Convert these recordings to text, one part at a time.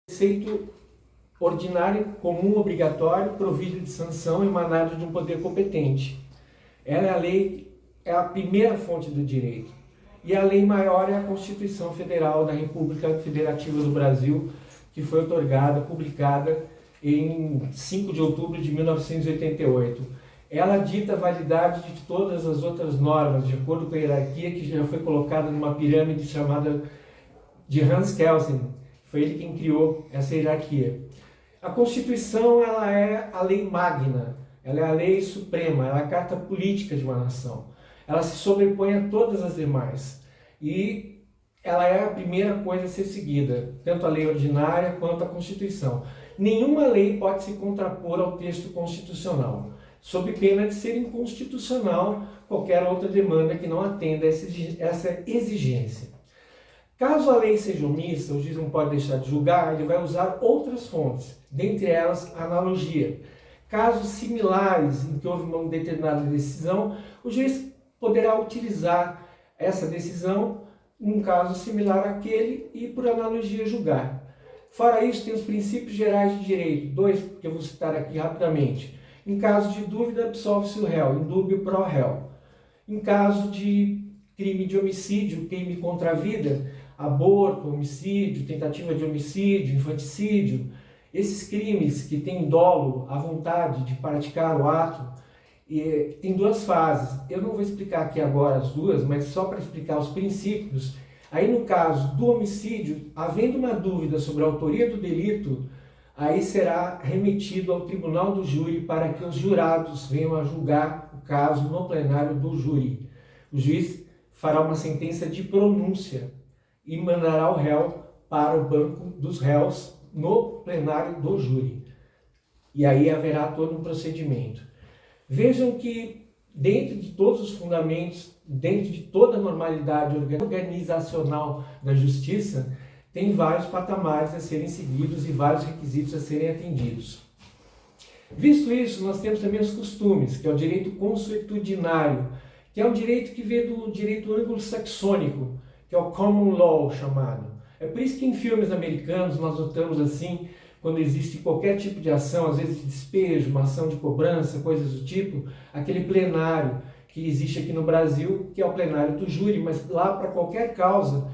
Preceito ordinário, comum, obrigatório, provido de sanção emanado de um poder competente. Ela é a lei, é a primeira fonte do direito. E a lei maior é a Constituição Federal da República Federativa do Brasil, que foi outorgada, publicada em 5 de outubro de 1988. Ela dita a validade de todas as outras normas, de acordo com a hierarquia que já foi colocada numa pirâmide chamada de Hans Kelsen. Foi ele quem criou essa hierarquia. A Constituição, ela é a lei magna, ela é a lei suprema, ela é a carta política de uma nação. Ela se sobrepõe a todas as demais e ela é a primeira coisa a ser seguida, tanto a lei ordinária quanto a Constituição. Nenhuma lei pode se contrapor ao texto constitucional, sob pena de ser inconstitucional qualquer outra demanda que não atenda essa exigência. Caso a lei seja omissa, o juiz não pode deixar de julgar, ele vai usar outras fontes, dentre elas a analogia. Casos similares em que houve uma determinada decisão, o juiz poderá utilizar essa decisão num caso similar àquele e, por analogia, julgar. Fora isso, tem os princípios gerais de direito, dois que eu vou citar aqui rapidamente. Em caso de dúvida, absolve-se o réu, in dubio pro réu. Em caso de crime de homicídio, crime contra a vida, aborto, homicídio, tentativa de homicídio, infanticídio, esses crimes que têm dolo, a vontade de praticar o ato, tem duas fases. Eu não vou explicar aqui agora as duas, mas só para explicar os princípios. Aí no caso do homicídio, havendo uma dúvida sobre a autoria do delito, aí será remetido ao tribunal do júri para que os jurados venham a julgar o caso no plenário do júri. O juiz fará uma sentença de pronúncia e mandará o réu para o banco dos réus no plenário do júri. E aí haverá todo um procedimento. Vejam que dentro de todos os fundamentos, dentro de toda a normalidade organizacional da justiça, tem vários patamares a serem seguidos e vários requisitos a serem atendidos. Visto isso, nós temos também os costumes, que é o direito consuetudinário, que é um direito que vem do direito anglo-saxônico, que é o common law chamado. É por isso que em filmes americanos nós notamos assim, quando existe qualquer tipo de ação, às vezes de despejo, uma ação de cobrança, coisas do tipo, aquele plenário que existe aqui no Brasil, que é o plenário do júri, mas lá para qualquer causa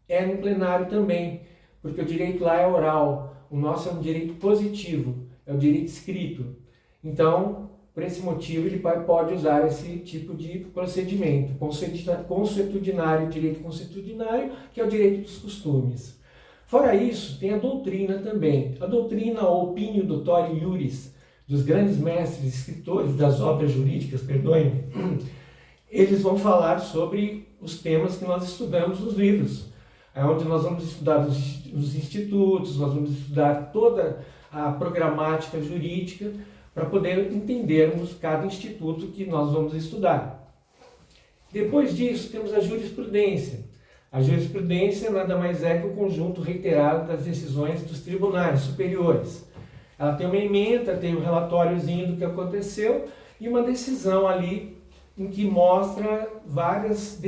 é no plenário também, porque o direito lá é oral, o nosso é um direito positivo, é o direito escrito. Então, por esse motivo, ele pode usar esse tipo de procedimento consuetudinário, direito consuetudinário, que é o direito dos costumes. Fora isso, tem a doutrina também. A doutrina, a opinio dotori iuris, dos grandes mestres, escritores das obras jurídicas, perdoem, eles vão falar sobre os temas que nós estudamos nos livros. É onde nós vamos estudar os institutos, nós vamos estudar toda a programática jurídica, para poder entendermos cada instituto que nós vamos estudar. Depois disso, temos a jurisprudência. A jurisprudência nada mais é que o conjunto reiterado das decisões dos tribunais superiores. Ela tem uma ementa, tem um relatóriozinho do que aconteceu e uma decisão ali em que mostra vários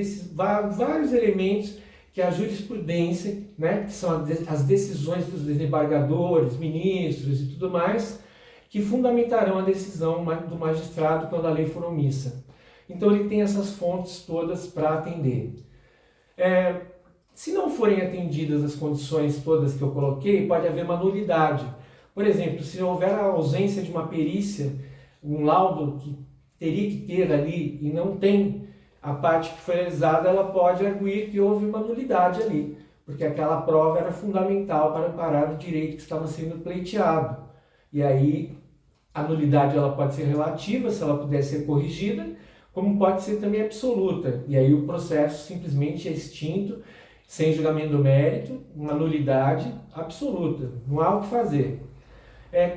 elementos que a jurisprudência, né, que são as decisões dos desembargadores, ministros e tudo mais, que fundamentarão a decisão do magistrado quando a lei for omissa. Então ele tem essas fontes todas para atender. Se não forem atendidas as condições todas que eu coloquei, pode haver uma nulidade. Por exemplo, se houver a ausência de uma perícia, um laudo que teria que ter ali e não tem a parte que foi realizada, ela pode arguir que houve uma nulidade ali, porque aquela prova era fundamental para amparar o direito que estava sendo pleiteado. E aí a nulidade ela pode ser relativa, se ela puder ser corrigida, como pode ser também absoluta. E aí o processo simplesmente é extinto, sem julgamento do mérito, uma nulidade absoluta, não há o que fazer.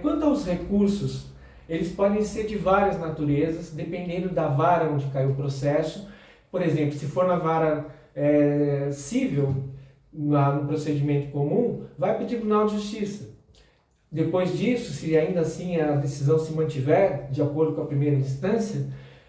Quanto aos recursos, eles podem ser de várias naturezas, dependendo da vara onde caiu o processo. Por exemplo, se for na vara civil, no procedimento comum, vai para o Tribunal de Justiça. Depois disso, se ainda assim a decisão se mantiver de acordo com a primeira instância,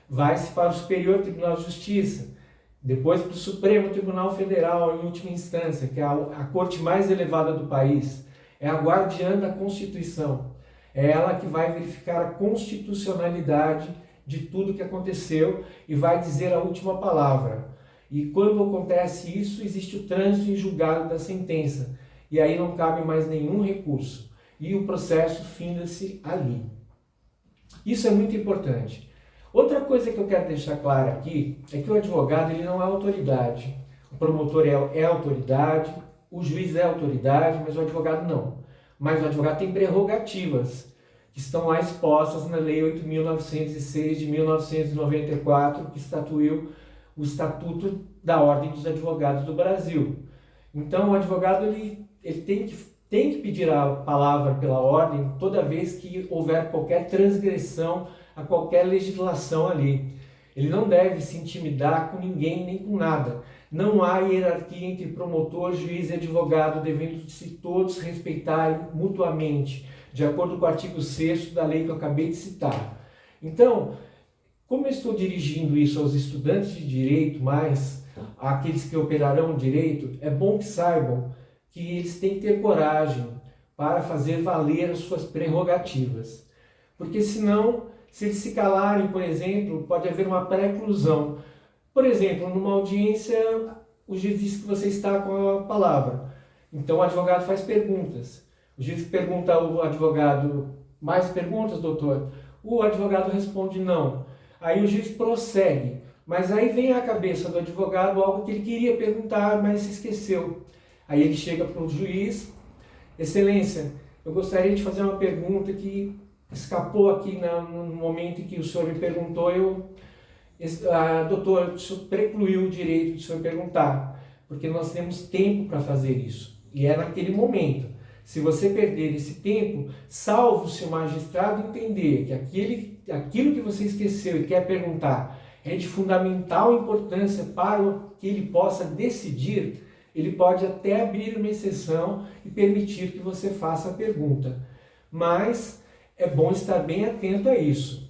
vai-se para o Superior Tribunal de Justiça. Depois para o Supremo Tribunal Federal, em última instância, que é a corte mais elevada do país. é a guardiã da Constituição. É ela que vai verificar a constitucionalidade de tudo que aconteceu e vai dizer a última palavra. E quando acontece isso, existe o trânsito em julgado da sentença. E aí não cabe mais nenhum recurso. E o processo finda-se ali. Isso é muito importante. Outra coisa que eu quero deixar clara aqui é que o advogado ele não é autoridade. O promotor é autoridade, o juiz é autoridade, mas o advogado não. Mas o advogado tem prerrogativas que estão lá expostas na Lei 8.906 de 1994, que estatuiu o Estatuto da Ordem dos Advogados do Brasil. Então, o advogado ele tem que pedir a palavra pela ordem toda vez que houver qualquer transgressão a qualquer legislação ali. Ele não deve se intimidar com ninguém nem com nada. Não há hierarquia entre promotor, juiz e advogado, devendo-se todos respeitarem mutuamente, de acordo com o artigo 6º da lei que eu acabei de citar. Então, como eu estou dirigindo isso aos estudantes de direito, mais àqueles que operarão o direito, é bom que saibam que eles têm que ter coragem para fazer valer as suas prerrogativas. Porque senão, se eles se calarem, por exemplo, pode haver uma preclusão. Por exemplo, numa audiência, o juiz diz que você está com a palavra. Então o advogado faz perguntas. O juiz pergunta ao advogado: mais perguntas, doutor? O advogado responde não. Aí o juiz prossegue. Mas aí vem à cabeça do advogado algo que ele queria perguntar, mas se esqueceu. Aí ele chega para o juiz: Excelência, eu gostaria de fazer uma pergunta que escapou aqui no momento em que o senhor me perguntou. Doutor, o senhor precluiu o direito de o senhor perguntar, porque nós temos tempo para fazer isso. E é naquele momento. Se você perder esse tempo, salvo se o magistrado entender que aquilo que você esqueceu e quer perguntar é de fundamental importância para que ele possa decidir, ele pode até abrir uma exceção e permitir que você faça a pergunta. Mas é bom estar bem atento a isso.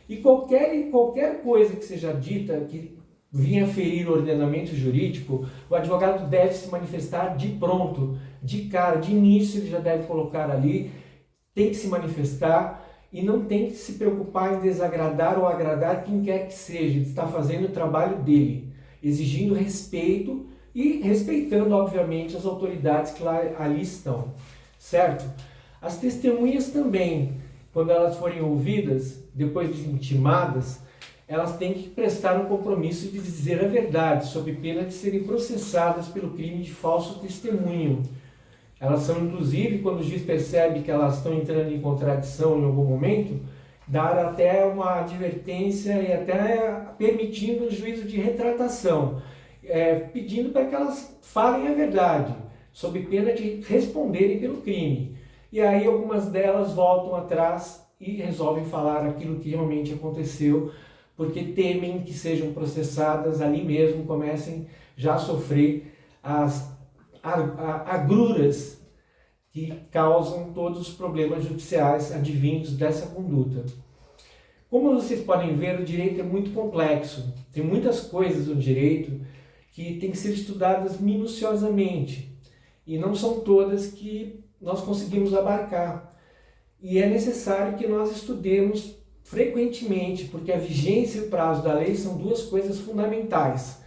E qualquer coisa que seja dita que vinha ferir o ordenamento jurídico, o advogado deve se manifestar de pronto, de cara, de início ele já deve colocar ali, tem que se manifestar e não tem que se preocupar em desagradar ou agradar quem quer que seja. Ele está fazendo o trabalho dele, exigindo respeito e respeitando, obviamente, as autoridades que ali estão, certo? As testemunhas também, quando elas forem ouvidas, depois de intimadas, elas têm que prestar um compromisso de dizer a verdade, sob pena de serem processadas pelo crime de falso testemunho. Elas são, inclusive, quando o juiz percebe que elas estão entrando em contradição em algum momento, dar até uma advertência e até permitindo o juízo de retratação, pedindo para que elas falem a verdade, sob pena de responderem pelo crime. E aí algumas delas voltam atrás e resolvem falar aquilo que realmente aconteceu, porque temem que sejam processadas ali mesmo, comecem já a sofrer as agruras que causam todos os problemas judiciais advindos dessa conduta. Como vocês podem ver, o direito é muito complexo. Tem muitas coisas no direito que têm que ser estudadas minuciosamente e não são todas que nós conseguimos abarcar. E é necessário que nós estudemos frequentemente, porque a vigência e o prazo da lei são duas coisas fundamentais.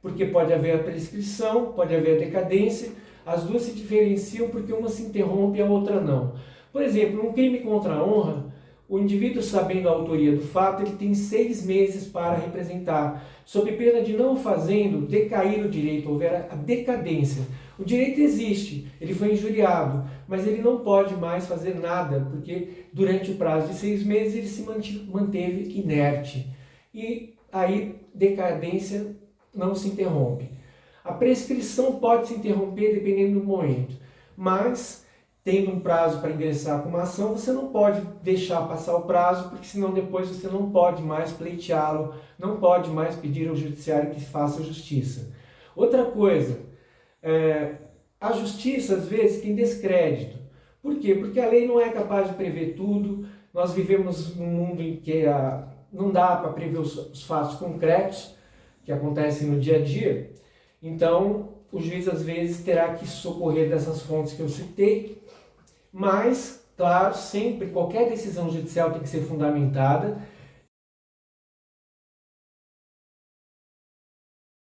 Porque pode haver a prescrição, pode haver a decadência, as duas se diferenciam porque uma se interrompe e a outra não. Por exemplo, num crime contra a honra, o indivíduo, sabendo a autoria do fato, ele tem 6 meses para representar, sob pena de não fazendo decair o direito, houver a decadência. O direito existe, ele foi injuriado, mas ele não pode mais fazer nada, porque durante o prazo de 6 meses ele se manteve inerte. E aí decadência não se interrompe. A prescrição pode se interromper dependendo do momento, mas tendo um prazo para ingressar com uma ação, você não pode deixar passar o prazo, porque senão depois você não pode mais pleiteá-lo, não pode mais pedir ao judiciário que faça justiça. Outra coisa, a justiça às vezes tem descrédito. Por quê? Porque a lei não é capaz de prever tudo, nós vivemos num mundo em que não dá para prever os fatos concretos que acontecem no dia a dia, então o juiz às vezes terá que socorrer dessas fontes que eu citei Mas, claro, sempre qualquer decisão judicial tem que ser fundamentada